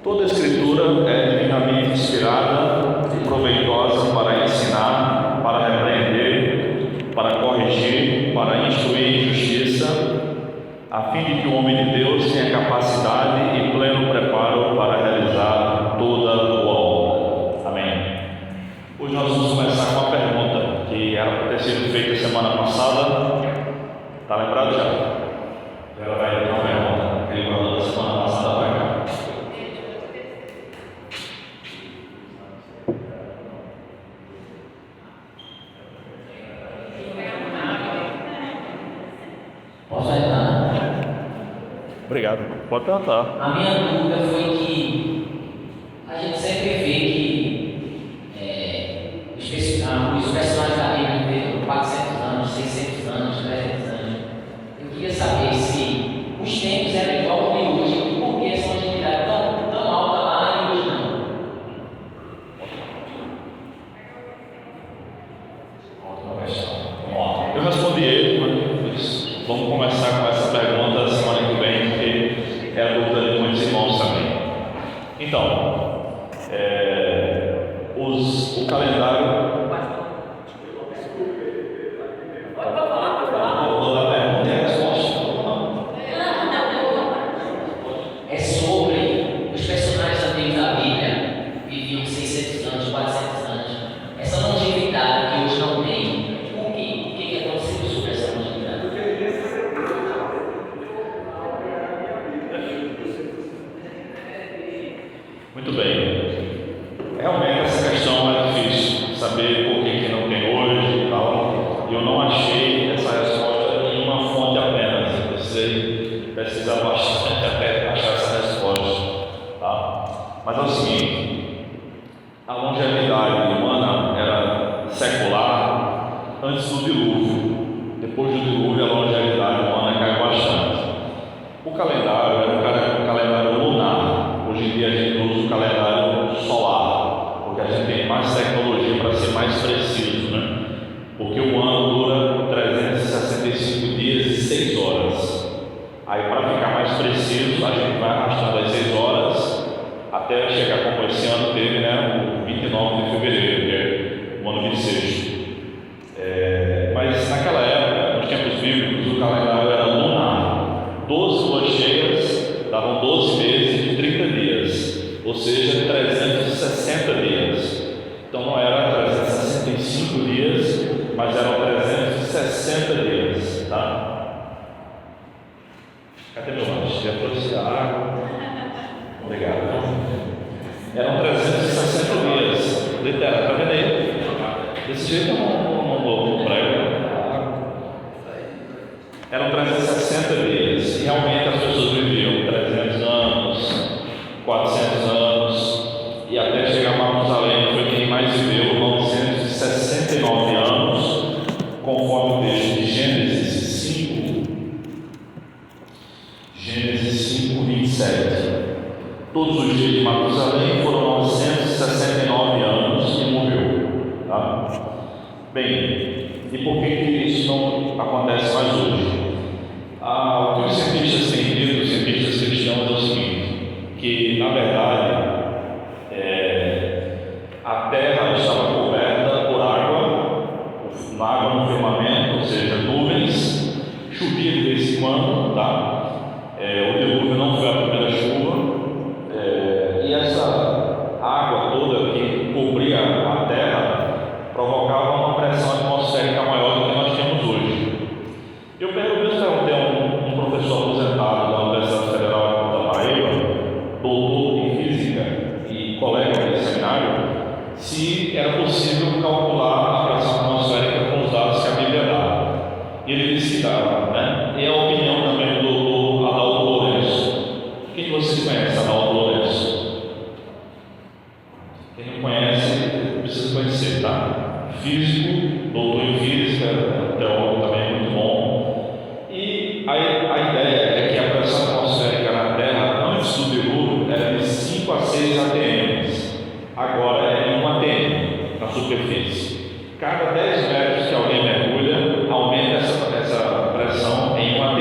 Toda a Escritura é divinamente inspirada e proveitosa para ensinar, para repreender, para corrigir, para instruir em justiça, a fim de que o homem de Deus tenha capacidade e pleno preparo para realizar toda a boa obra. Amém. Hoje nós vamos começar com uma pergunta que era para ter sido feita semana passada. Está lembrado já? Já vai ter uma pergunta que ele falou da semana passada para cá. Posso ajudar? Obrigado. Pode perguntar. A minha dúvida foi que a gente sempre vê que os personagens da Bíblia viveram 400 anos, 600 anos, 300 anos. Eu queria saber se os tempos eram igual ao de hoje e por que essa longevidade é tão alta lá e hoje não. Ótima questão. Eu respondi ele, mas vamos começar com essa pergunta semana que vem, porque é a dúvida de muitos irmãos também. Então, o calendário. Vou dar a pergunta e a resposta. É sobre os personagens antigos da Bíblia, viviam 600 anos, 400 anos. Essa longevidade que hoje não tem, por quê? O que aconteceu sobre essa longevidade? Muito bem. Realmente essa questão é difícil, saber por que não tem hoje e tal. Eu não achei essa resposta em uma fonte apenas. Eu precisei pesquisar bastante até achar essa resposta. Tá? Mas é o seguinte: a longevidade humana era secular antes do dilúvio. Depois do dilúvio, a longevidade humana caiu bastante. O calendário era um calendário lunar. Hoje em dia a gente usa o calendário solar, porque a gente tem mais tecnologia para ser mais preciso, né? Porque o ano dura 365 dias e 6 horas. Aí, para ficar mais preciso, a gente vai arrastando as 6 horas até chegar, como esse ano teve, né, o 29 de fevereiro, que é o ano bissexto. Mas naquela época, nos tempos bíblicos, o calendário era lunar. 12 luas cheias davam 12 meses de 30 dias, ou seja, 360 dias. Então não era 365 dias, mas eram 360 dias, tá? Cadê meu lanche? Já trouxe a água. Obrigado. Eram 360 dias, literal, tá vendo aí? Desse jeito eu não prego. Eram 360 dias, e realmente as pessoas viviam 300 anos, 400 anos, e até chegar a Matusalém foi quem mais viveu 969 anos, conforme o texto de Gênesis 5, 27. Todos os dias de Matusalém foram 969 anos e morreu. Tá? Bem, e por que isso não acontece mais hoje? O que os cientistas têm dito, os cientistas cristãos, é o seguinte: que na verdade a Terra estava coberta por água no firmamento, ou seja, nuvens, chovia de vez em quando, tá? O dilúvio não foi a primeira chuva, e essa água toda que cobria a Terra provocava uma pressão atmosférica maior do que nós temos hoje. Eu perguntei a um professor aposentado da Universidade Federal da Paraíba, doutor em física e colega de seminário, se era possível calcular a pressão atmosférica com os dados que a Bíblia dá. E ele disse que dava, né? E a opinião também do doutor Adalto Lourenço. Quem vocês conhecem, Adalto Lourenço? Quem não conhece, precisa conhecer, tá? Físico, doutor em física, teólogo também muito bom. E a ideia é que a pressão atmosférica na Terra, antes do dilúvio, era de 5 a 6 atms. Agora é 1 atm na superfície. Cada 10 metros que alguém mergulha, aumenta essa pressão em 1 atm.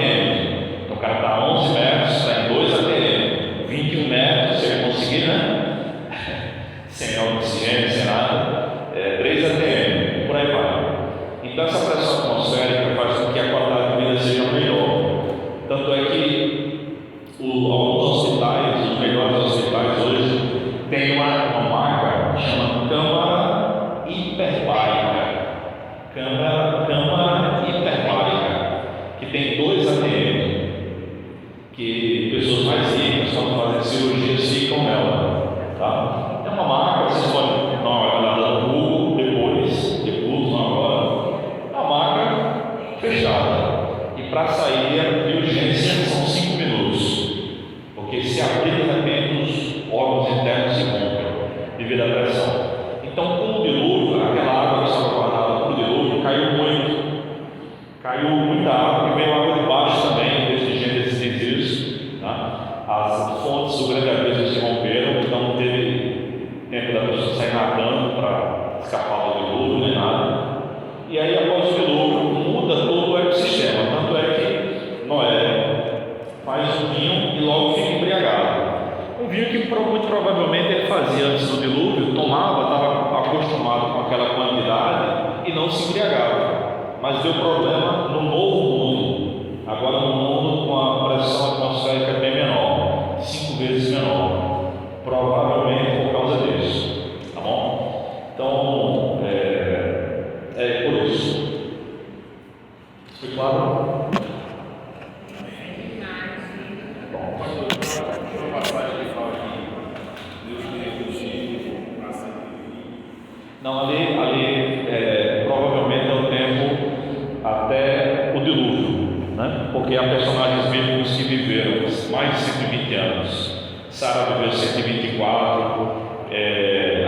Então o cara está a 11 metros, está em 2 atm. 21 metros, se ele conseguir Então essa pressão atmosférica faz com que a qualidade de vida seja melhor. Tanto é que alguns hospitais, os melhores hospitais hoje, tem uma marca que chama câmara hiperbárica. Câmara hiperbárica, que tem 2 ATM, que pessoas mais ricas, quando fazem cirurgias, ficam nela. Tá? É uma marca, vocês podem dar uma olhada no Google depois, agora. É uma marca fechada. E para sair de urgência são 5 minutos. Porque se abrir, de repente, os órgãos internos se rompem devido à pressão. Então, com o dilúvio, aquela água que estava guardada com o dilúvio caiu muito. Caiu muita água, e veio água de baixo também, desde Gênesis diz isso. Tá? As fontes do grande abismo se romperam, então não teve tempo da pessoa sair nadando para escapar do dilúvio, nem nada. E aí, após o dilúvio, muda todo o ecossistema. Tanto é que Noé faz um vinho e logo fica embriagado. Um vinho que muito provavelmente ele fazia antes do dilúvio, tomava, estava acostumado com aquela quantidade e não se embriagava. Mas deu problema no novo mundo. Agora no mundo com a pressão atmosférica bem menor, 5 vezes menor. Provavelmente por causa disso. Tá bom? Então, é por isso. Foi claro? Não, ali provavelmente é o tempo até o dilúvio, né? Porque há personagens bíblicos que viveram mais de 120 anos. Sara viveu 124,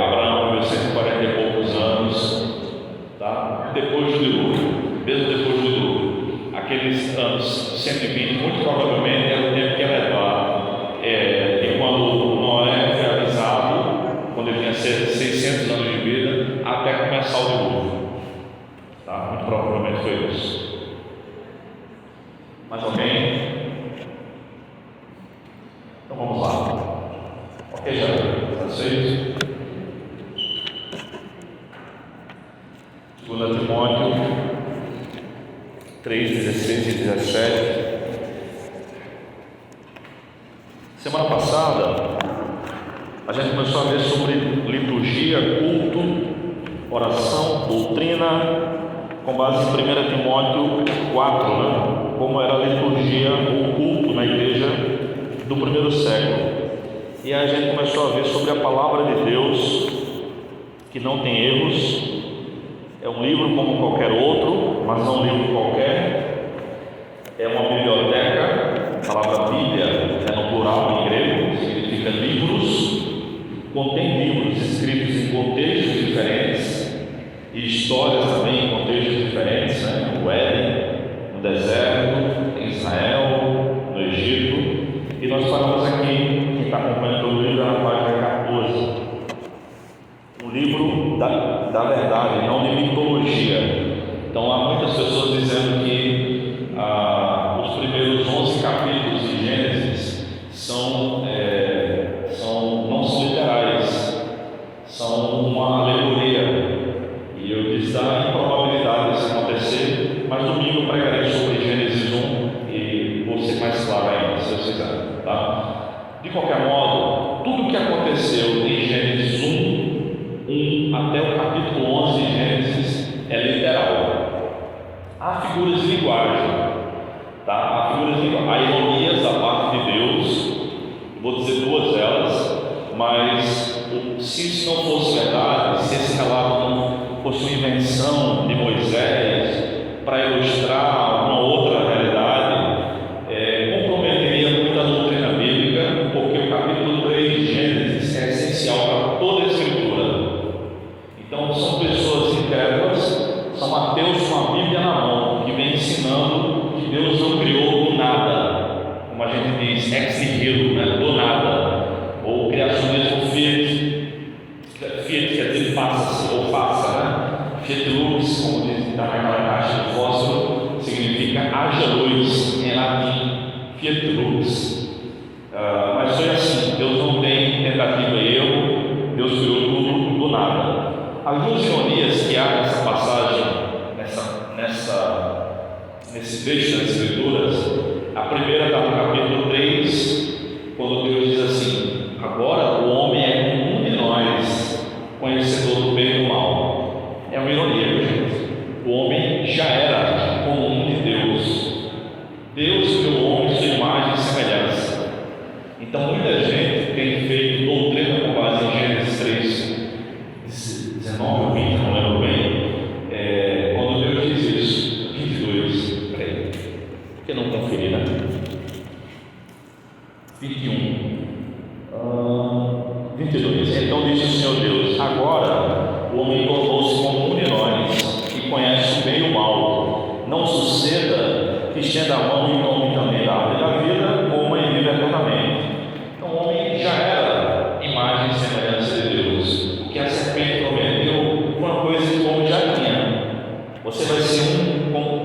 Abraão viveu 140 e poucos anos, tá? Depois do dilúvio, mesmo depois do dilúvio, aqueles anos 120, muito provavelmente era o tempo que ia levar, e quando Noé foi avisado, quando ele tinha 600 anos de vida, até começar o dilúvio, tá? Muito provavelmente foi isso. Mais alguém? Então vamos lá. Ok, já satisfeito? 2 Timóteo 3, 16 e 17. Semana passada a gente começou a ver sobre liturgia, culto, oração, doutrina, com base em 1 Timóteo 4, né? Como era a liturgia ou culto na igreja do primeiro século. E aí a gente começou a ver sobre a palavra de Deus, que não tem erros. É um livro como qualquer outro, mas não um livro qualquer. É uma biblioteca. A palavra Bíblia é no plural em grego, significa livros. Contém livros escritos em contextos diferentes e histórias também em contextos diferentes, né? No Éden, no deserto, em Israel, no Egito. E nós falamos aqui, quem está acompanhando o livro, na página 14. Um livro da verdade, não de mitologia. Então há muitas pessoas dizendo que os primeiros 11 capítulos de Gênesis não são literais, são uma alegoria. E eu disse da improbabilidade disso acontecer, mas domingo eu pregarei sobre Gênesis 1 e vou ser mais claro ainda, se vocês quiserem, tá? De qualquer modo, tudo o que aconteceu em Gênesis 1 até o capítulo 11 de Gênesis é literal. Há figuras de linguagem, tá? Há figuras de linguagem, há ironias da parte de Deus. Vou dizer 2 delas, mas se isso não fosse verdade, se esse relato não fosse uma invenção de Moisés para ilustrar alguma outra realidade, comprometeria muito a doutrina bíblica, porque o capítulo 3 de Gênesis é essencial para toda a Escritura. Então são pessoas incrédulas, são ateus com a Bíblia na mão, que vem ensinando que Deus não criou do nada, como a gente diz, ex nihilo, né? Do nada, ou criacionismo Fiat quer dizer faça-se, ou faça, né? Fiat lux, como diz, está naquela caixa de fósforo, significa haja luz, em latim, Fiat lux. Mas foi assim, Deus não tem tentativa e erro, Deus criou tudo do nada. As 2 ironias que há nessa passagem, nessa primeira está no capítulo 3, quando Deus diz assim: agora o homem é como um de nós, conhecedor do bem e do mal. É uma ironia, gente. O homem já era como um de Deus. Deus criou o homem de sua imagem e semelhança. Então muita gente tem feito doutrina com base em Gênesis 3, 19 ou 20, não lembro bem, quando Deus diz isso, 22, peraí, porque não conferi, né? 21, 22. Então disse o Senhor Deus: agora o homem tornou-se como um de nós, que conhece o bem e o mal. Não suceda que estenda a mão e tome também da árvore da vida, coma e viva eternamente. Então o homem já era imagem e semelhança de Deus. O que a serpente prometeu foi uma coisa que o homem já tinha. Você vai ser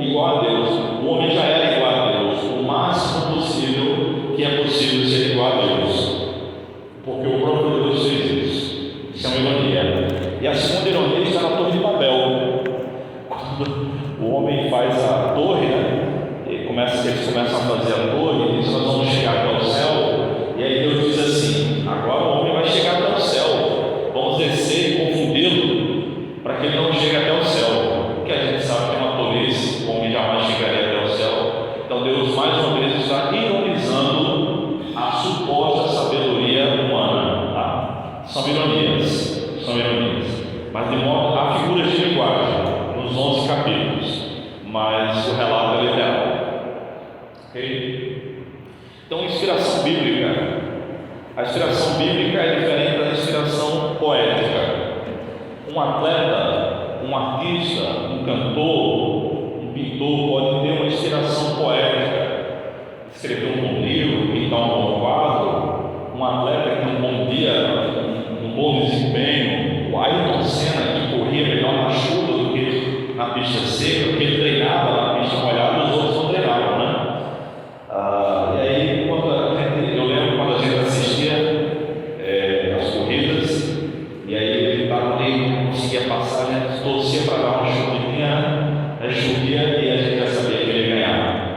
igual a Deus. O homem já era igual a Deus, o máximo possível que é possível ser igual a Deus, porque o próprio Deus fez isso. Isso é uma ironia. E a segunda ironia está na Torre de Babel. Quando o homem faz a torre, né? Eles começam a fazer a torre e dizem: nós vamos chegar até o céu. E aí Deus diz assim: agora o homem vai chegar até o céu, vamos descer e confundi-lo para que ele não chegue até o céu, porque a gente sabe que é uma tolice, o homem jamais chegaria até o céu. Então Deus mais uma vez está ironizando a suposta sabedoria humana, tá? São ironias, mas de modo há figuras de linguagem nos 11 capítulos, mas o relato é literal, ok? Então, inspiração bíblica. A inspiração bíblica é diferente da inspiração poética. Um atleta, um artista, um cantor, um pintor pode ter uma inspiração poética, escrever um bom livro, pintar um bom quadro. Um atleta que tem um bom dia, um bom desempenho. O Ayrton Senna, que corria melhor na chuva do que na pista seca, porque ele treinava na pista molhada, os outros não treinavam, né? E aí, eu lembro quando a gente assistia as corridas, e aí ele estava ali, não conseguia passar, a gente torcia para dar uma chuvinha, chovia e a gente já sabia que ele ia ganhar.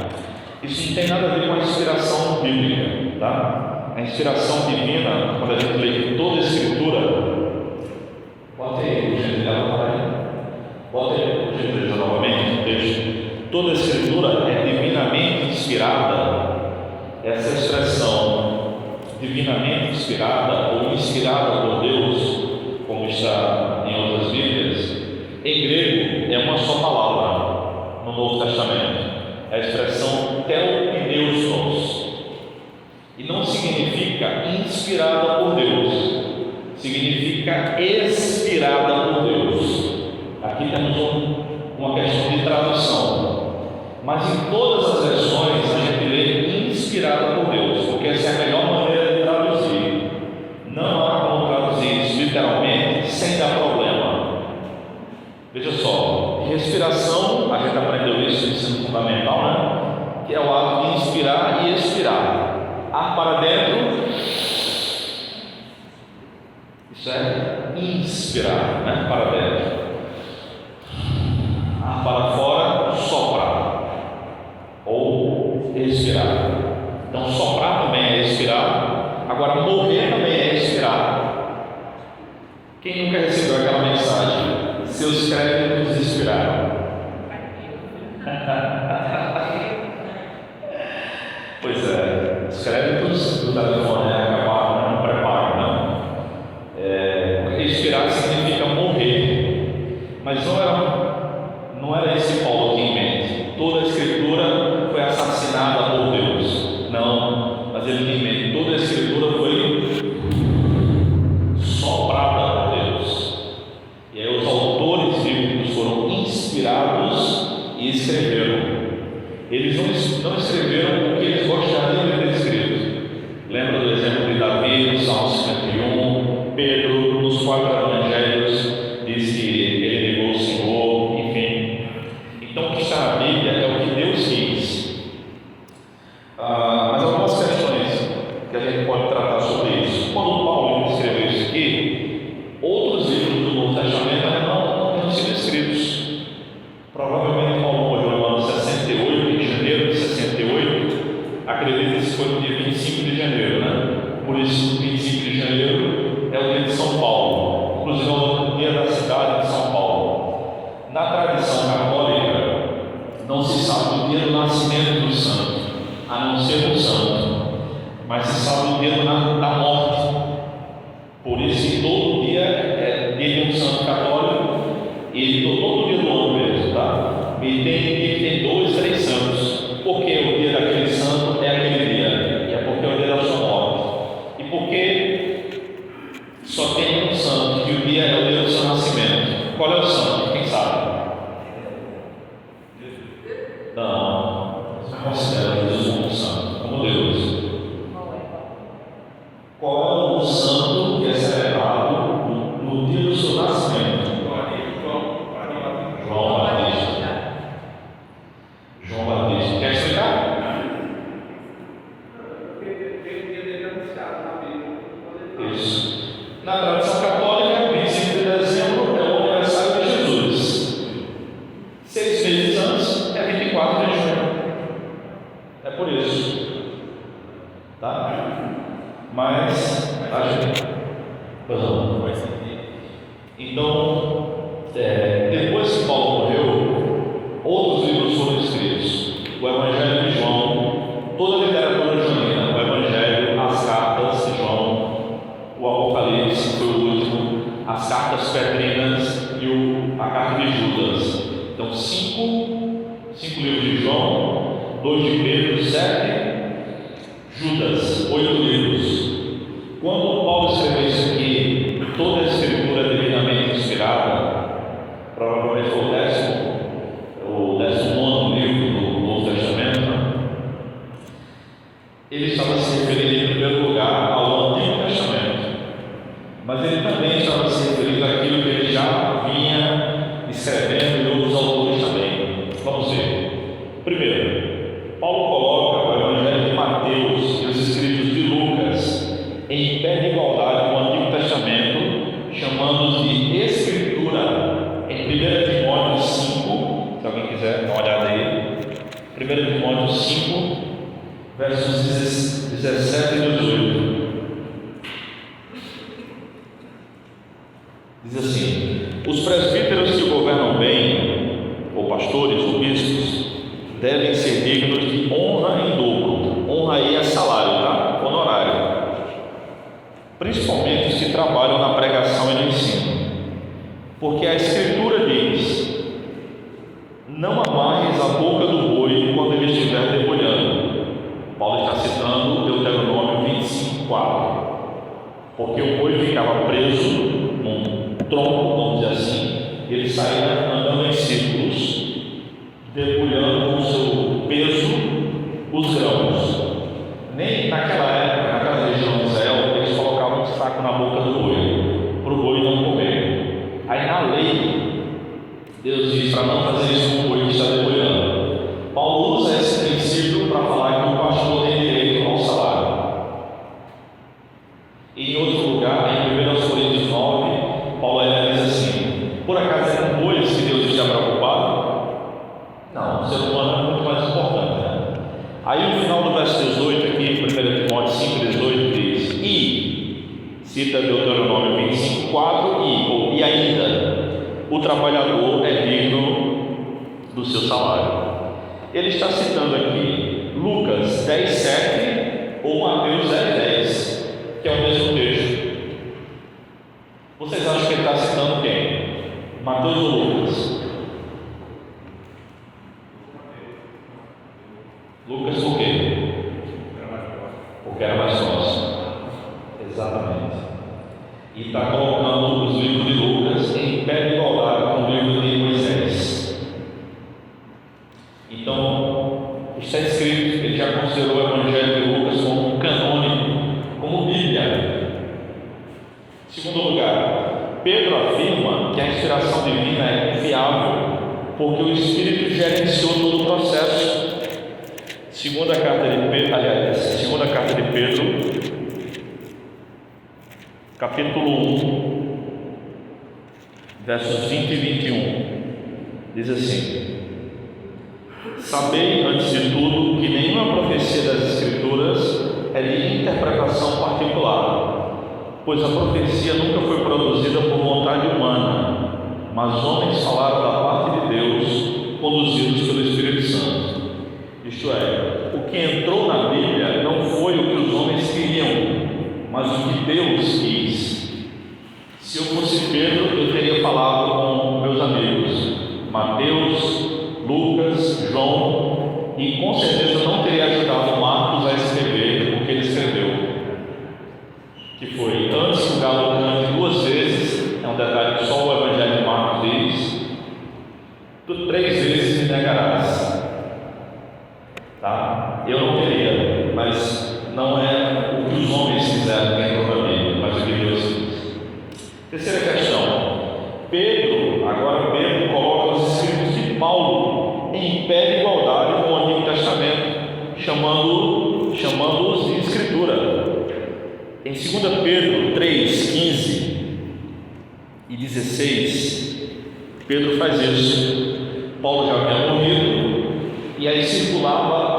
Isso não tem nada a ver com a inspiração bíblica, tá? A inspiração divina, quando a gente lê toda a Escritura, bota aí o gentileza para aí, bota aí o gentileza novamente no texto. Toda a Escritura é divinamente inspirada. Essa expressão, divinamente inspirada ou inspirada por Deus, como está em outras Bíblias, em grego é uma só palavra no Novo Testamento. É a expressão theopneustos. E não significa inspirada por Deus, significa expirada por Deus. Aqui temos uma questão de tradução, mas em todas as versões a gente lê inspirada por Deus, porque essa é a melhor maneira de traduzir. Não há como traduzir isso literalmente sem dar problema. Veja só, respiração, a gente aprendeu isso no ensino fundamental, né? Que é o ato de inspirar e expirar. Ar para dentro, isso é inspirar, né? Para dentro. Ar para fora, soprar ou expirar. Então soprar também é expirar. Agora morrer também é expirar. Quem nunca recebeu aquela mensagem: seus créditos expiraram? Pois é, os créditos do telefone acabaram, não preparo, não. Expirar significa morrer, mas não era esse que Paulo tinha em mente. Toda a Escritura foi assassinada por Deus, não, mas ele tinha em mente: toda a Escritura foi soprada por Deus. E aí os autores bíblicos foram inspirados e escreveram. Eles não escreveram o que eles gostariam de ter escrito. Lembra do exemplo de Davi, no Salmo 51, Pedro, nos 4 evangelhos, diz que ele negou o Senhor, enfim. Então o que está na Bíblia é o que Deus quis. Mas algumas questões que a gente pode tratar sobre isso. Quando Paulo escreveu isso aqui, outros livros do Novo Testamento não tinham sido escritos. Provavelmente Paulo morreu no ano 68, em janeiro de 68, Janeiro é o dia de São Paulo, inclusive é o dia da cidade de São Paulo. Na tradição católica, não se sabe o dia do nascimento do santo, a não ser o santo, mas se sabe o dia da morte. Por isso que todo dia é dia de um santo católico, e todo dia do ano mesmo, tá? E tem 2, 3 santos. Porque o dia daquele santo é aquele dia, e é porque é o dia da sua morte. E porque só tem um santo, que o dia é o dia do seu nascimento. Qual é o santo? Quem sabe? Não, você considera Jesus como santo, como Deus. Qual é o santo que é celebrado no dia do seu nascimento? João Batista. João Batista. Quer explicar? Isso. Na tradição católica, 25 de dezembro é o aniversário de Jesus. 6 meses antes é 24 de junho. É por isso. Tá? Mas, então, depois que Paulo morreu, outros livros foram escritos. O Evangelho de João, toda a literatura joanina, o Evangelho, as cartas de João, o Apocalipse, que foi o último, as cartas petrinas e a carta de Judas. Então, 5 livros de João, 2 de Pedro, 7, Judas, 8 livros. Quando Paulo escreveu isso aqui, toda a escritura é devidamente inspirada, provavelmente foi o 19º livro do Novo Testamento, né? Ele estava se referindo em primeiro lugar ao Antigo Testamento, mas ele também estava se referindo àquilo que ele já vinha escrevendo e outros autores também. Vamos ver. Primeiro, Paulo coloca o Evangelho de Mateus e os escritos de Lucas em pé de igualdade com o Antigo Testamento, chamando-os de Escritura. Em 1 Timóteo 5, se alguém quiser dar uma olhada aí, 1 Timóteo 5, versos 17 e 18, diz assim: os presbíteros que governam bem, ou pastores, ou bispos, devem ser dignos de honra em dobro. Honra aí é salário, tá? Honorário. Principalmente os que trabalham na pregação e no ensino. Porque a Escritura diz: não amarres a boca do boi quando ele estiver debulhando. Paulo está citando Deuteronômio 25:4. Porque o boi ficava preso num tronco, vamos dizer assim, e ele saía andando em círculos, debulhando com o seu peso os grãos. Nem naquela época, naquela região de Israel, eles colocavam um saco na boca do boi, para o boi não comer. Aí na lei, Deus diz para não fazer isso com o boi que está debulhando. Paulo usa esse princípio para falar que o pastor tem direito ao salário. E em outro lugar, em 1 Coríntios 9, Paulo diz assim: por acaso é com bois que Deus está preocupado? Não, o ser humano é muito mais importante, né? Aí no final do verso 18 aqui, 1 Timóteo 5,18 diz: e, cita Deuteronômio 25:4, e ainda, o trabalhador é digno do seu salário. Ele está citando aqui Lucas 10:7 ou Mateus 10:10, que é o mesmo texto. Vocês acham que ele está citando quem? Mateus ou Lucas? Lucas por quê? Porque era mais próximo. Exatamente. E está colocando os livros de Lucas em pé de igualdade com o livro de Moisés. Então, está escrito, ele já considerou o Evangelho de Lucas como canônico, como Bíblia. Segundo lugar, Pedro afirma que a inspiração divina é confiável, porque o Espírito gerenciou todo o processo. Segunda carta de Pedro, capítulo 1, versos 20 e 21, diz assim: sabei, antes de tudo, que nenhuma profecia das Escrituras é de interpretação particular, pois a profecia nunca foi produzida por vontade humana, mas homens falaram da parte de Deus, conduzidos pelo Espírito Santo. Isto é, o que entrou na Bíblia não foi o que os homens queriam, mas o que Deus quis. Se eu fosse Pedro, eu teria falado com meus amigos Mateus, Lucas, João, e com certeza não teria ajudado Marcos a escrever o que ele escreveu, que foi: antes que o galo cante 2 vezes, é um detalhe que só o Evangelho de Marcos diz, tu 3 vezes me negarás. Tá? Eu não queria, mas não é o que os homens fizeram dentro da Bíblia, mas o que Deus diz. Terceira questão: Pedro coloca os escritos de Paulo em pé de igualdade com o Antigo Testamento, chamando-os de Escritura. Em 2 Pedro 3, 15 e 16, Pedro faz isso. Paulo já havia morrido, e aí circulava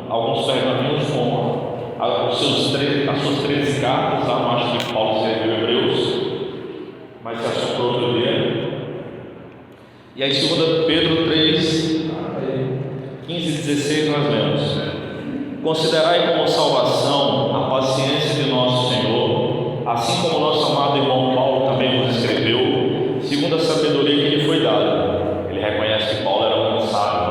alguns pergaminhos com as suas 13 cartas. Não acho que Paulo escreveu Hebreus, mas se achou para outro dia. E aí 2 Pedro 3, 15 e 16 nós lemos: considerai como salvação a paciência de nosso Senhor, assim como nosso amado irmão Paulo também nos escreveu, segundo a sabedoria que lhe foi dada. Ele reconhece que Paulo era cansado,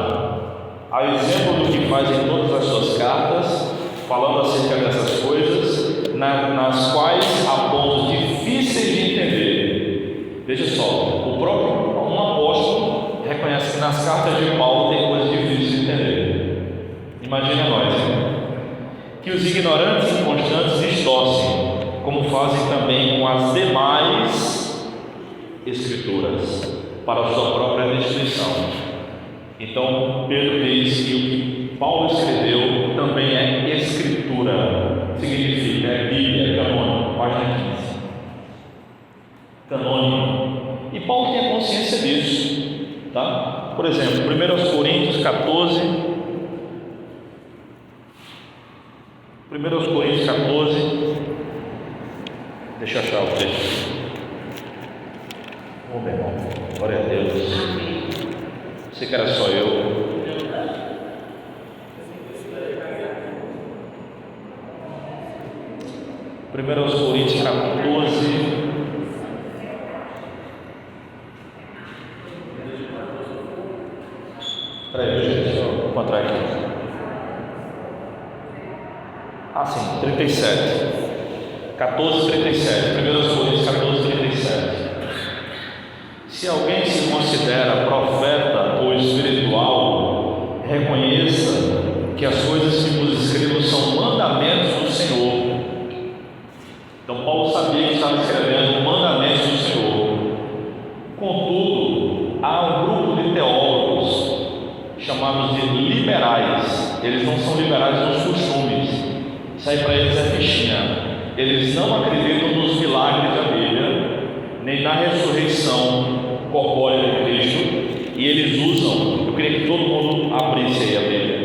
a exemplo do que faz em todas as suas cartas, falando acerca dessas coisas, nas quais há pontos difíceis de entender. Veja só, um apóstolo reconhece que nas cartas de Paulo tem coisas difíceis de entender. Imagina nós, hein? Que os ignorantes e inconstantes distorcem, como fazem também com as demais escrituras, para a sua própria destruição. Então Pedro diz que o que Paulo escreveu também é escritura, significa, é Bíblia, é canônico, página 15. Canônico. E Paulo tem a consciência disso, tá? Por exemplo, 1 Coríntios 14, 1 Coríntios 14, deixa eu achar o texto. Oh, meu irmão, glória a Deus. Sei que era só eu. Primeiro aos Coríntios 14. Peraí, gente, deixa eu encontrar aqui. Ah, sim, 37. 14, 37. Primeiro aos Coríntios 14, 37. Se alguém se considera profeta ou espiritual, reconheça que as coisas que vos escrevo são mandamentos do Senhor. Então Paulo sabia que estava escrevendo mandamentos do Senhor. Contudo, há um grupo de teólogos chamados de liberais. Eles não são liberais nos costumes, isso aí para eles é fichinha. Eles não acreditam nos milagres da Bíblia, nem na ressurreição corpórea de Cristo, e eles usam, eu queria que todo mundo abrisse aí a Bíblia,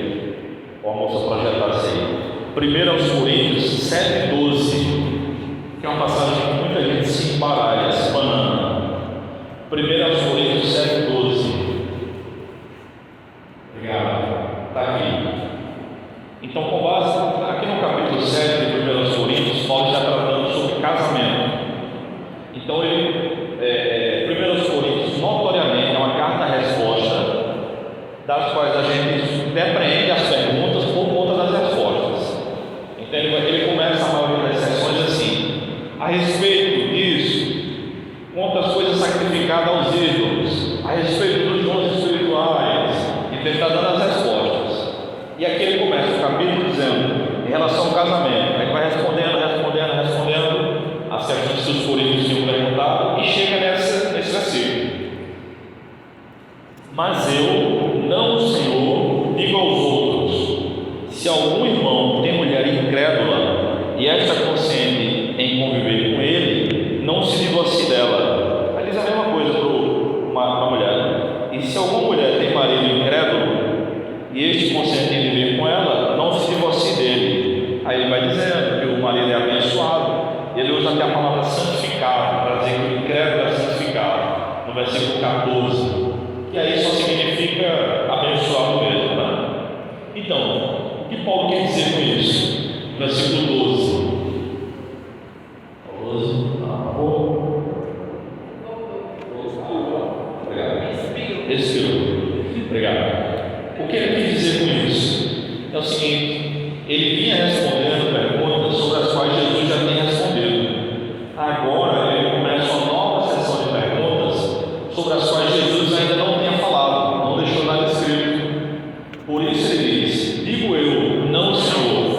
ou a moça projetasse aí, 1 aos Coríntios 7, 12, que é uma passagem que muita gente se embaralha, se banana. 1 aos Coríntios 7, 12. Obrigado, está aqui. Então, com base aqui no capítulo 7 de 1 aos Coríntios, Paulo está tratando sobre casamento. Então ele 1 Coríntios, notoriamente, é uma carta-resposta, das quais a gente depreende as perguntas por conta das respostas. Então ele começa a maioria das sessões assim: a respeito disso, quantas coisas sacrificadas aos ídolos, a respeito dos dons espirituais, e ele está dando as respostas. E aqui ele começa o capítulo dizendo, em relação ao casamento, aí vai respondendo as questões que os coríntios tinham perguntado, e chega nesse versículo: mas eu, não o Senhor, digo aos outros, se algum irmão tem mulher incrédula e esta consente em conviver com ele, não se divorcie dela. Aí diz a mesma coisa para uma mulher: e se alguma mulher tem marido incrédulo e este consente em viver com ela, não se divorcie dele. Aí ele vai dizendo que o marido é abençoado, ele Ele usa até a palavra santificado, para dizer que o incrédulo é santificado, no versículo 14. E aí só significa abençoado mesmo, né? Então, o que Paulo quer dizer com isso? Versículo 12. 12, obrigado. Expirou. Obrigado. O que ele quer dizer com isso? É o seguinte: ele vinha respondendo perguntas sobre as quais Jesus já tinha respondido. Agora ele começa uma nova sessão de perguntas sobre as quais Jesus ainda não tinha falado, não deixou nada escrito. Por isso ele diz: digo eu, não o Senhor.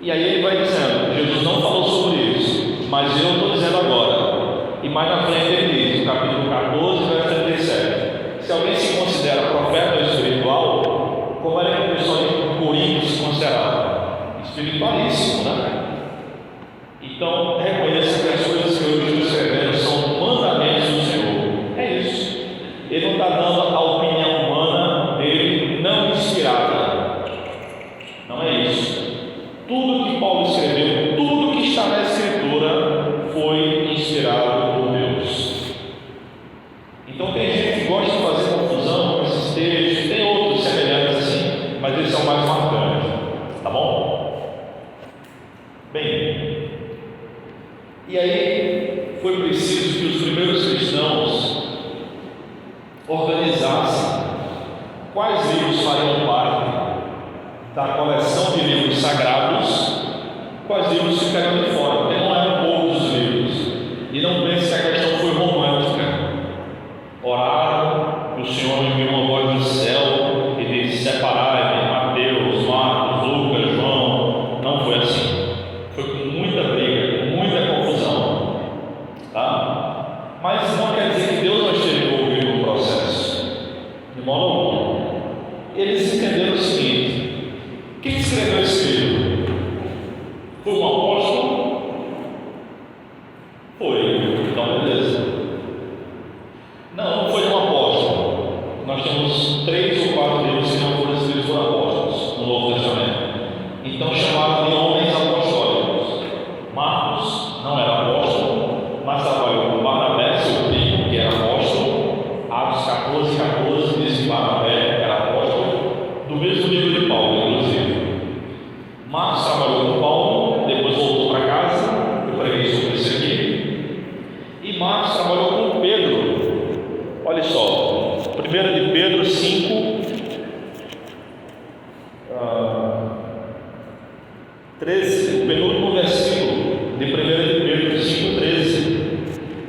E aí ele vai dizendo: Jesus não falou sobre isso, mas eu estou dizendo agora. E mais na frente ele diz, no capítulo 14, verso 37, se alguém se considera profeta ou espiritual, como era que o pessoal de Corinto se considerava? Espiritualíssimo, né? Então, reconheça que as coisas que eu estou escrevendo são mandamentos do Senhor. É isso. Ele não está dando a opinião humana dele, não inspirada. Não é isso. Tudo que Paulo escreveu, tudo que está na Escritura, foi inspirado por Deus. Então, tem gente que gosta de fazer confusão com esses textos, tem outros semelhantes assim, mas eles são mais marcantes. Tá bom? Bem. E aí foi preciso que os primeiros cristãos organizassem quais livros fariam parte da coleção de livros sagrados, quais livros ficariam de fora, porque não eram poucos os livros. E não pense que a questão foi romântica. Oraram, e o Senhor ouviu uma voz do céu e disse: separai-me, Mateus, Marcos, Lucas, João. Não foi assim. Foi com muita briga, com muita confusão, tá? Mas não quer dizer que Deus não esteja envolvido no processo, de modo algum. Eles entenderam o seguinte: quem escreveu esse livro? Foi um apóstolo? Foi. Então beleza. Não foi um apóstolo. Nós temos 3 ou 4 livros que não foram escritos por apóstolos no Novo Testamento. Então chamaram de homens apostólicos. Marcos não era apóstolo, mas trabalhou com Barnabé, seu primo, que era apóstolo. Atos 14 diz que Barnabé era apóstolo, do mesmo livro de Paulo, inclusive. Marcos trabalhou com Paulo, depois voltou para casa. Eu preguei sobre isso aqui. E Marcos trabalhou com Pedro. Olha só, 1 de Pedro 5, 13, o penúltimo versículo de 1 de Pedro 5, 13.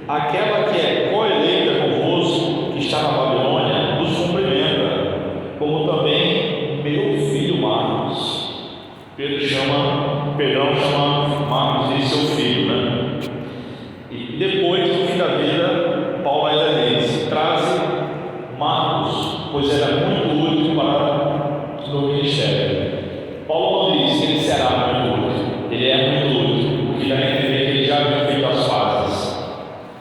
Aquela que é coeleita convosco, que está na Babilônia, nos cumprimenta, como também meu filho Marcos. Pedrão chama Marcos de seu filho, né? E depois, no fim da vida, Paulo ainda diz: traze Marcos, pois era muito útil para o ministério. Paulo não diz que ele será muito útil, ele é muito útil, o que dá a entender que ele já havia feito as fases.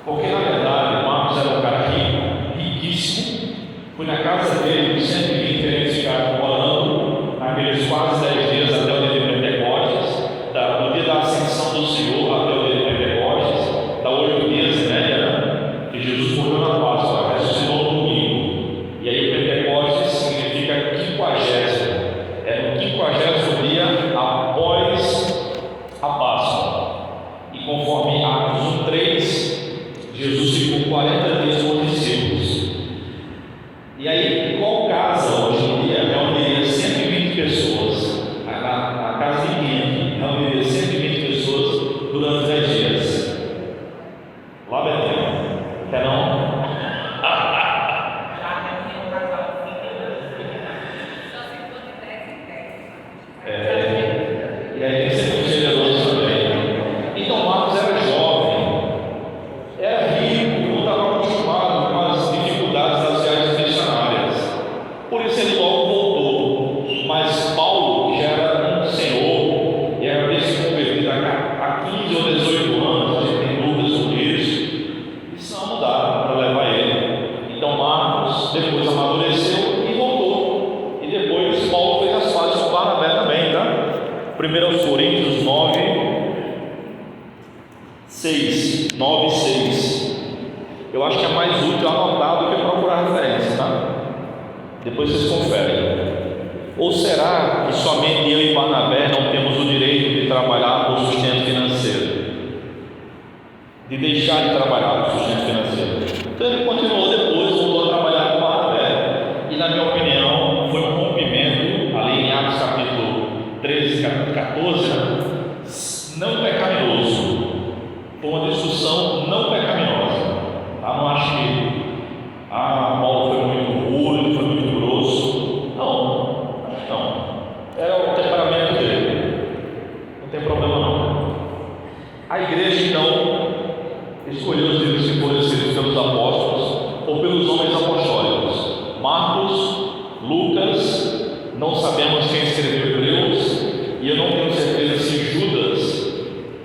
Porque na verdade, Marcos era um cara rico, riquíssimo. Foi na casa dele, os 120 eles ficaram morando, naqueles quase 10 dias até o dia de Pentecostes, do dia da ascensão do Senhor até o dia de Pentecostes, da 8 dias e média, né? Que Jesus morreu na Páscoa, ressuscitou no domingo. E aí o Pentecostes significa 50º. É no 50º dia após a Páscoa. E conforme Atos 1:3, Jesus ficou 40 dias com os discípulos. E aí, qual casa hoje em dia reuniria 120 pessoas? A casa de Guilherme reuniria 120 pessoas durante 10 dias. Lá, Betel. Quer não? E aí tem que ser muito generoso também. Então Marcos era jovem, era rico, não estava 6, 9 e 6. Eu acho que é mais útil anotar do que procurar referência, tá? Depois vocês conferem. Ou será que somente eu e Barnabé não temos o direito de trabalhar por sustento financeiro? De deixar de trabalhar por sustento financeiro? Então ele continuou depois, voltou a trabalhar com Barnabé. E na minha opinião, foi um rompimento, ali em Atos capítulo 13, capítulo 14, não pecaminoso. Foi uma discussão não pecaminosa. Não acho que Paulo foi muito rude, foi muito grosso. Não. Era o temperamento dele. Não tem problema não. A igreja então escolheu os livros que foram escritos pelos apóstolos ou pelos homens apostólicos. Marcos, Lucas, não sabemos quem escreveu Hebreus, e eu não tenho certeza se Judas,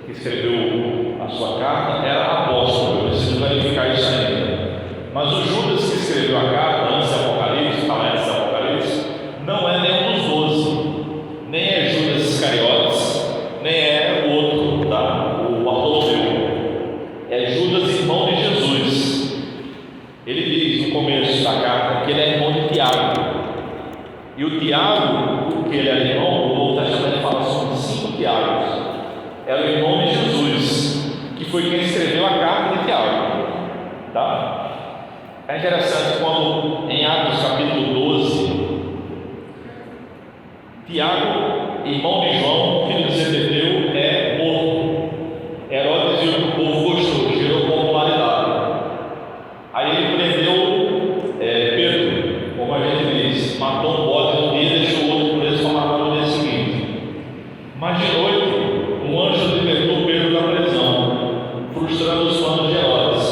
que escreveu a sua carta, era apóstolo. Eu preciso verificar isso ainda. Mas o Judas que escreveu a carta antes do Apocalipse, não é nenhum dos 12, nem é Judas Iscariotes, nem é o outro, tá? O Bartolomeu. É Judas, irmão de Jesus. Ele diz no começo da carta que ele é irmão de Tiago. E o Tiago, que ele é irmão, o Novo Testamento fala sobre 5 Tiagos. Era o irmão de Jesus, que foi quem escreveu a carta de Tiago. Tá? É interessante quando em Atos capítulo 12, Tiago, irmão de João, filho de Zebedeu, é morto. Herodes viu que o povo gostou, gerou popularidade. Aí ele prendeu Pedro, como a gente diz, matou um bode no dia e deixou o outro preso para matar no dia seguinte. Mas de noite, um anjo libertou Pedro da prisão, frustrando os planos de Herodes.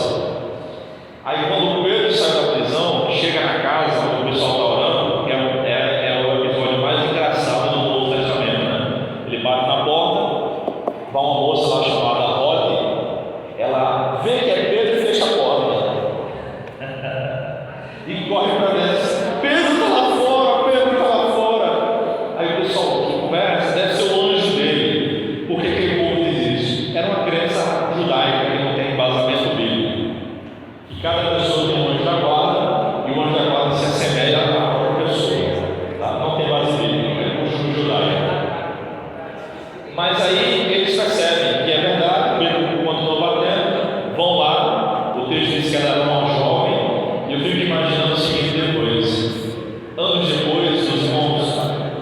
Aí quando Pedro sai da prisão, chega na casa onde o pessoal está orando, que é o episódio mais engraçado do Novo Testamento, né? Ele bate na porta, vai uma moça lá chamada Rode, ela vê que é Pedro e fecha a porta. E corre para dentro, Pedro está lá fora, Pedro está lá fora. Aí o pessoal que conversa, deve ser o anjo dele. Por que aquele povo diz isso? Era uma crença judaica que não tem embasamento bíblico. Que cada pessoa tem um anjo da guarda, e o anjo da guarda se assemelha à própria pessoa. Tá? Não tem base bíblica, é costume judaico. Mas aí eles percebem que é verdade, Pedro continuou batendo, vão lá, o texto diz que ela era uma jovem, e eu fico imaginando o seguinte depois. Anos depois, os irmãos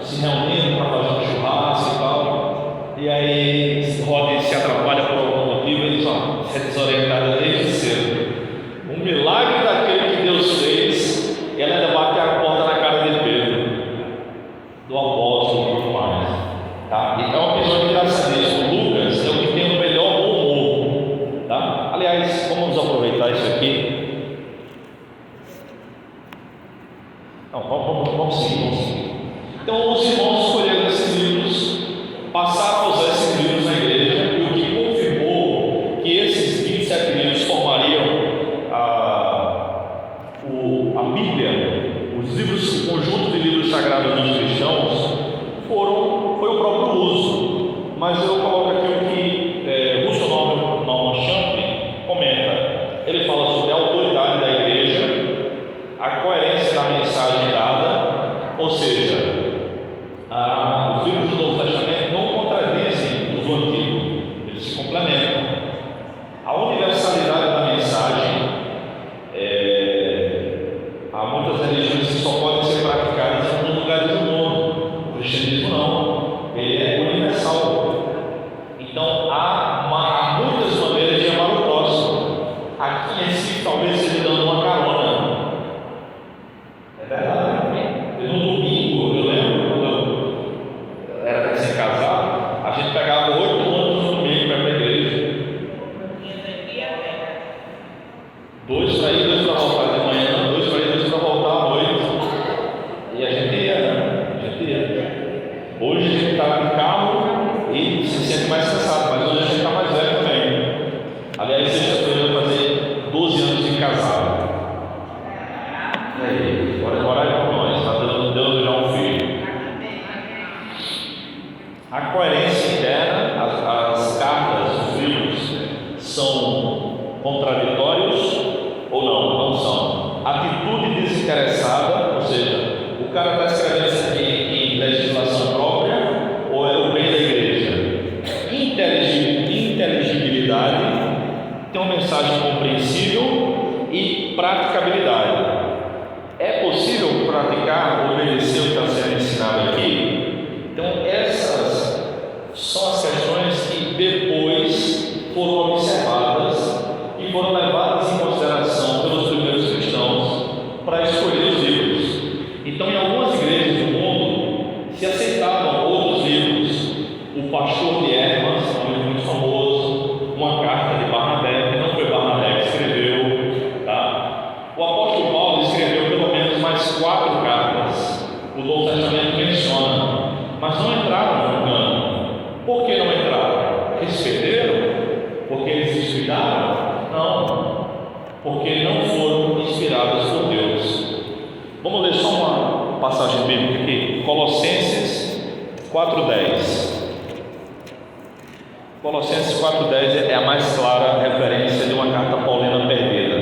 se reunindo para fazer um churrasco e tal, e aí Rode se atrapalha por algum motivo, e eles se é desorientada desde cedo. Um milagre daquele que Deus fez, e ela ainda bate a porta na cara de Pedro, do apóstolo e tudo mais. Tá? Então é um episódio engraçadíssimo. Lucas é o que tem o melhor humor. Tá? Aliás, vamos aproveitar isso aqui. Não, vamos seguir. Então os irmãos escolheram esses livros, passaram a usar esses livros na igreja, e o que confirmou que esses 27 livros formariam a Bíblia, os livros, o conjunto de livros sagrados dos cristãos, foi o próprio uso. Mas eu coloco aqui o que Russell Norman Champney comenta. Ele fala sobre a autoridade da igreja, a coerência da mensagem dada, ou seja, os livros do Novo Testamento não contradizem os do Antigo, eles se complementam. A universalidade da mensagem, há muitas religiões que só podem ser praticadas em alguns lugares do mundo. O cristianismo não, ele é universal. Então há muitas maneiras de amar o próximo. Aqui em si está contraditórios ou não? Não são. Atitude desinteressada, ou seja, o cara está escrevendo isso aqui em legislação própria ou é o bem da igreja? Inteligibilidade, tem uma mensagem compreensível e praticabilidade. É possível praticar, obedecer o que está sendo ensinado aqui? Então essas são as questões que depois foram observadas e foram levadas em consideração pelos primeiros cristãos para escolher os livros. Então, em algumas igrejas do mundo se aceitavam outros livros. O Pastor de Hermas, um livro muito famoso, uma carta de Barnabé, que não foi Barnabé que escreveu, tá? O apóstolo Paulo escreveu pelo menos mais 4 cartas. O Novo Testamento menciona, mas não entraram no cano. Por que não entraram? Eles perderam? Porque eles descuidaram? Não, porque não foram inspiradas por Deus. Vamos ler só uma passagem bíblica aqui, Colossenses 4:10. Colossenses 4:10 é a mais clara referência de uma carta paulina perdida.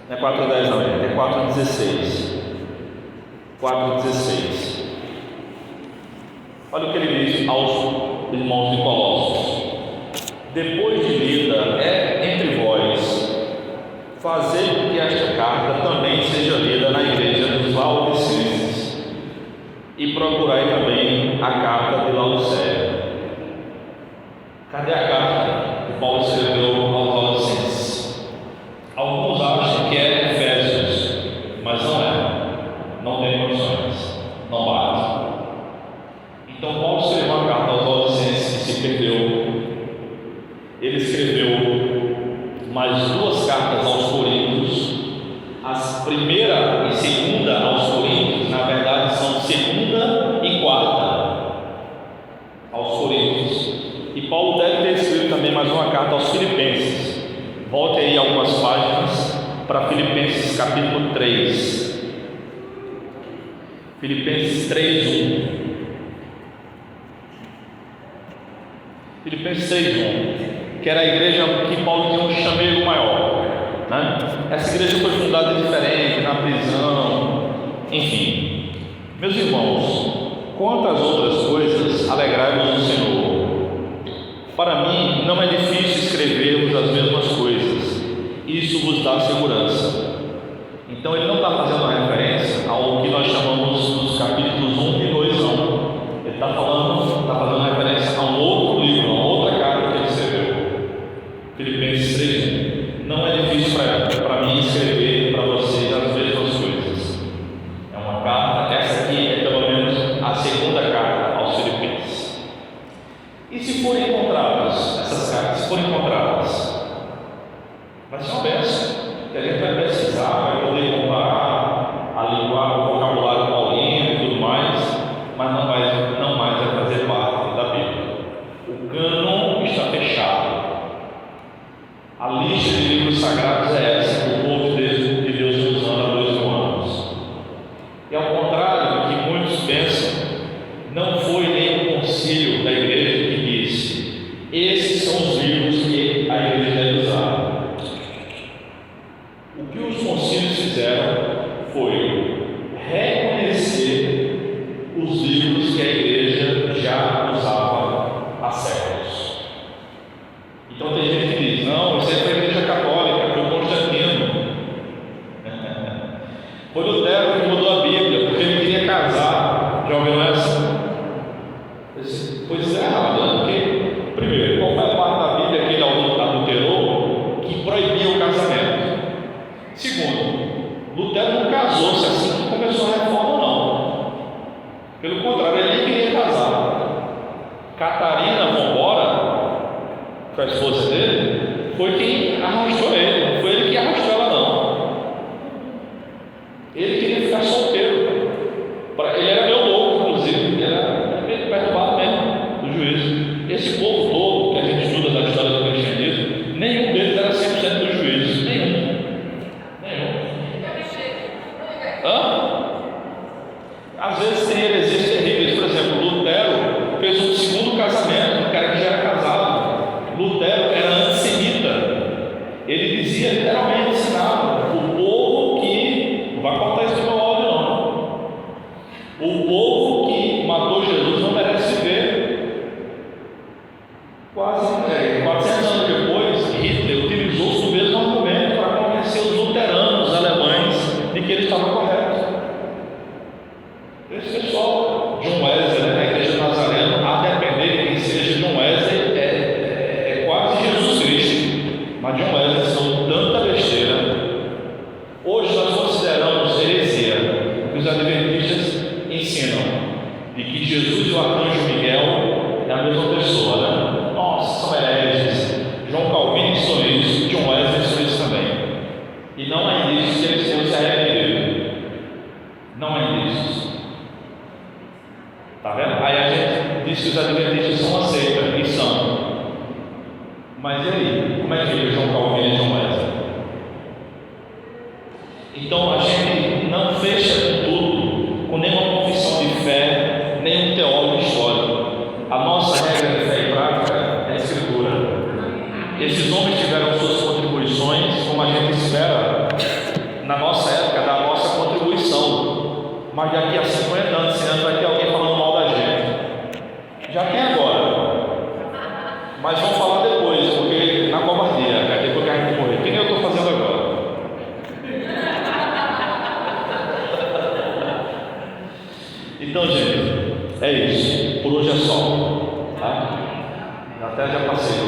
Não é 4:10 não, é 4:16. 4:16. Olha o que ele diz aos irmãos de Colossos: depois de lida entre vós, fazei com que esta carta também seja lida na igreja dos Laodicenses, e procurai também a carta de Laodiceia. Cadê a carta que Paulo escreveu aos Laodicenses? Alguns acham que é Efésios, mas não é. Não tem condições, não bate. Então Paulo escreveu uma carta aos Laodicenses que se perdeu. Ele escreveu mais 2 cartas aos Coríntios. As primeira e segunda aos Coríntios, na verdade, são segunda e quarta aos Coríntios. E Paulo deve ter escrito também mais uma carta aos Filipenses. Volte aí algumas páginas para Filipenses capítulo 3. Filipenses 3:1. Filipenses 3:1, que era a igreja que Paulo tinha um chamego maior, né? Essa igreja foi fundada diferente, na prisão, enfim. Meus irmãos, quanto às outras coisas, alegrai-vos no Senhor. Para mim, não é difícil escrever-vos as mesmas coisas, isso vos dá segurança. Então, ele não está fazendo uma referência ao que nós chamamos dos capítulos 1 e 2, não. Ele está fazendo referência a um outro livro, a uma outra carta que ele escreveu. Filipenses 3:1. Não é difícil para mim escrever para vocês as mesmas coisas. É uma carta, essa aqui é pelo menos a segunda carta aos Filipenses. E se forem encontradas, essas cartas, se forem encontradas, vai ser uma bênção, que a gente vai precisar, vai poder comparar a linguagem, o vocabulário paulino e tudo mais, mas não mais vai fazer parte da Bíblia. O cânon está fechado. A lista de livros sagrados é essa que o povo de Deus usando há 2000 anos. E ao contrário do que muitos pensam, não foi nem o concílio da igreja que disse: esses são os livros que a igreja deve usar. O que os concílios fizeram foi reconhecer os livros que a igreja já usava há séculos. Então tem gente que diz: não, isso aí foi a igreja católica, foi o Constantino. Foi Lutero que mudou a Bíblia, porque ele queria casar. Já ouviram essa? Pois é, porque, primeiro, qual foi a parte da Bíblia que ele adulterou que proibia o casamento? Segundo, Lutero não casou-se assim que começou a reforma, não. Pelo contrário, ele queria casar. Catarina Vambora, que foi a esposa dele, foi quem arrastou ele, não foi ele que arrastou ela, não. Ele queria ficar solteiro. Ele era meio louco, inclusive, ele era meio perturbado mesmo do juízo. Esse povo todo que a gente estuda da história do cristianismo, nenhum deles era 100% do juízo, nenhum. Às vezes tem heresias terríveis. Por exemplo, Lutero fez um segundo casamento, um cara que já era casado. Lutero era antissemita. ele dizia literalmente, ensinava o povo que, não vai cortar isso do meu áudio não, o povo que matou Jesus não merece ver. Quase 400 anos depois, Hitler utilizou o mesmo argumento para convencer os luteranos alemães de que ele estava correto. Esse pessoal, John Wesley, na igreja de Nazareno, a depender de quem seja, John Wesley é quase Jesus Cristo, mas John Wesley são tanta besteira. Hoje nós consideramos heresia o que os adventistas ensinam, de que Jesus e o arcanjo Miguel é a mesma pessoa, né? Nossa, são hereges. João Calvino ensinou isso, John Wesley ensinou isso também. E não é indício que eles tenham se arrependido. Não é indício. Está vendo? Aí a gente diz que os adventistas são uma seita, e são. Mas e aí? Como é que fica João Calvino e John Wesley? Então a gente não fecha com tudo, com nenhuma confissão de fé, nenhum teólogo histórico. A nossa regra de fé e prática é a Escritura. Esses homens tiveram suas contribuições, como a gente espera, na nossa época, da nossa contribuição. Mas daqui a 50 anos, 100 anos, vai ter alguém falando mal da gente. Já tem agora. Mas vamos falar depois, porque na covardia, depois que a gente morrer. Que nem eu estou fazendo agora. Então, gente, é isso. Por hoje é só. Tá? Até já passei.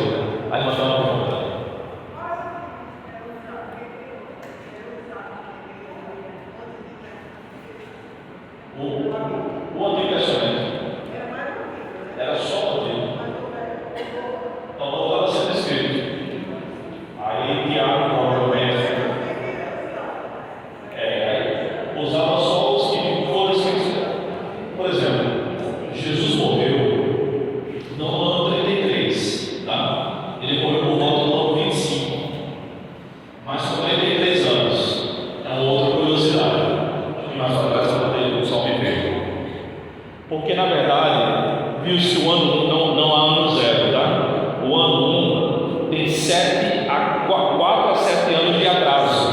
Aí mandou uma pergunta. O Antigo Testamento era só o Antigo. Então não estava sendo escrito. Aí Tiago provavelmente usava só os que foram escritos. Por exemplo, Jesus morreu no ano 33, tá? Ele morreu por volta do ano 25, mas com 43 anos. É uma outra curiosidade. Acho que mais para trás eu vou ter o Salmo inteiro. Porque na verdade, viu-se que o ano 1 não há ano zero, tá? O ano 1 tem 4 a 7 anos de atraso.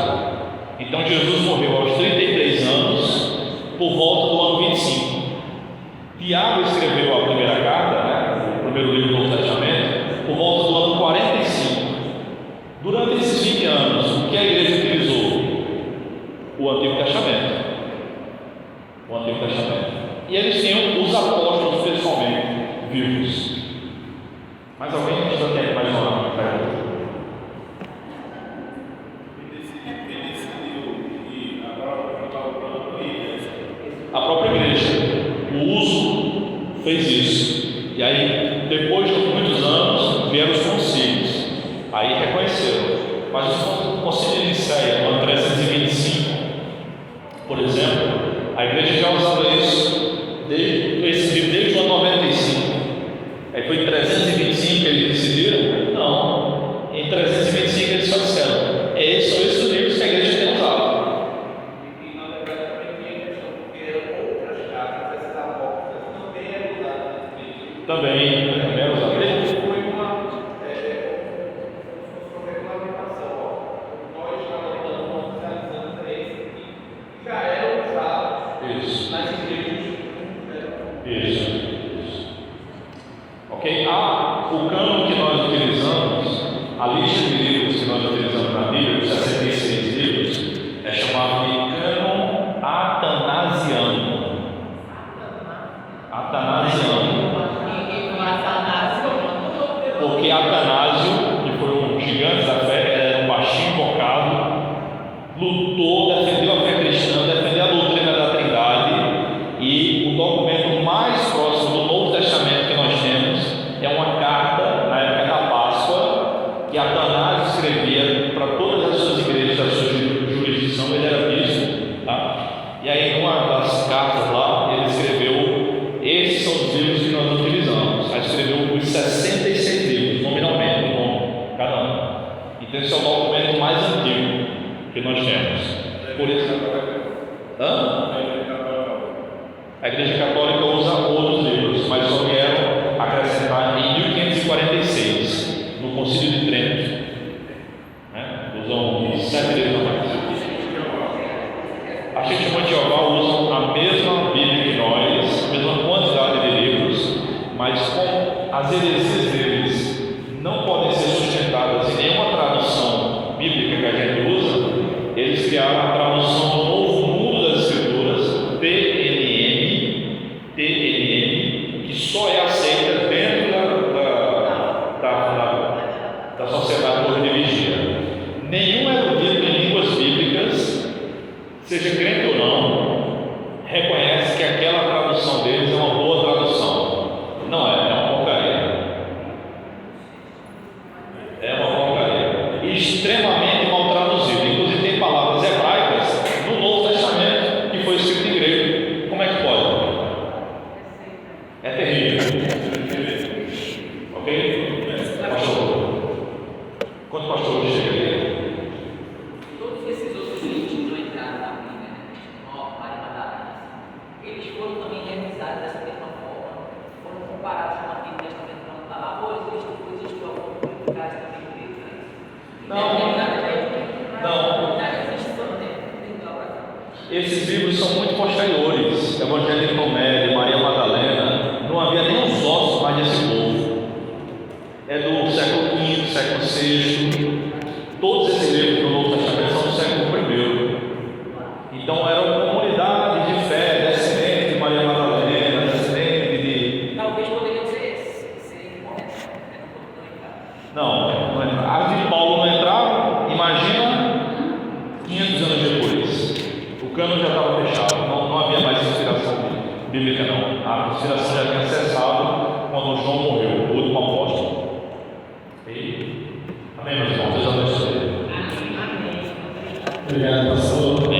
Então Jesus morreu aos 33 anos, por volta do ano 25. Tiago escreveu a primeira carta, né, o primeiro livro do Novo Testamento, por volta do ano 45. Durante esses 20 anos, o que a igreja utilizou? O Antigo Testamento. O Antigo Testamento. E eles tinham os apóstolos pessoalmente vivos. Mas alguém já tem mais uma pergunta? A própria igreja, o uso fez isso. E aí, depois de muitos anos, vieram os concílios. Aí reconheceram. Mas o concílio de Nicéia, no ano 325, por exemplo, a igreja já usava isso desde o ano 95. Aí foi em 325 que eles decidiram? Não. Em 325 eles só disseram: são esses livros que a igreja tem usado. Também é usado. Isso. Ok? O cano que nós utilizamos, a lista de livros que nós utilizamos na Bíblia, os 66 livros, é chamado de cânon atanasiano. Porque Atanásio, que foi um gigante da fé, era um baixinho invocado, lutou, defendeu a fé cristã, defendeu a doutrina da Trindade, e o documento mais próximo do Novo Testamento que nós temos é uma carta, na época da Páscoa, que Atanásio escrevia para todas as suas igrejas da sua jurisdição. Ele era bispo, tá? E aí, numa das cartas lá, ele escreveu: esses são os livros que nós utilizamos. Aí escreveu os 66 livros, nominalmente, o nome, cada um. Então esse é o documento mais antigo que nós temos. Por isso, a Igreja Católica usa outros livros, mas só vieram acrescentar em 1546, no Concílio de Trento, né? da Sociedade Torre de Vigia. Nenhum erudito em línguas bíblicas, seja crente ou não, reconhece que aquela tradução deles é uma boa tradução. Não é, é uma porcaria. É uma porcaria. E extremamente mal traduzida. Inclusive tem palavras hebraicas no Novo Testamento que foi escrito em grego. Como é que pode? É terrível. Ok? Pastor. Quando o pastor chega aqui? Todos esses outros livros que não entraram na Bíblia, Maria Madalena, eles foram também revisados dessa mesma forma, foram comparados com o Antigo Testamento para não falar, pô, existem coisas que alguns publicados também escritas. Esses livros são muito posteriores. Evangelho de Tomé, de Maria Madalena, não havia nem os ossos mais desse povo. É do século V, século VI. Todos esses livros do Novo Testamento são do século I. Então eram comunidades de fé, descendentes de Maria Madalena, descendentes de. Talvez poderiam ser incorretos, Não, as de Paulo não entraram. Imagina 500 anos depois. O cano já estava fechado, não havia mais inspiração bíblica, não. A inspiração já tinha cessado quando João morreu, o último apóstolo. Amém, meus irmãos? Deus abençoe. Amém. Obrigado, pastor.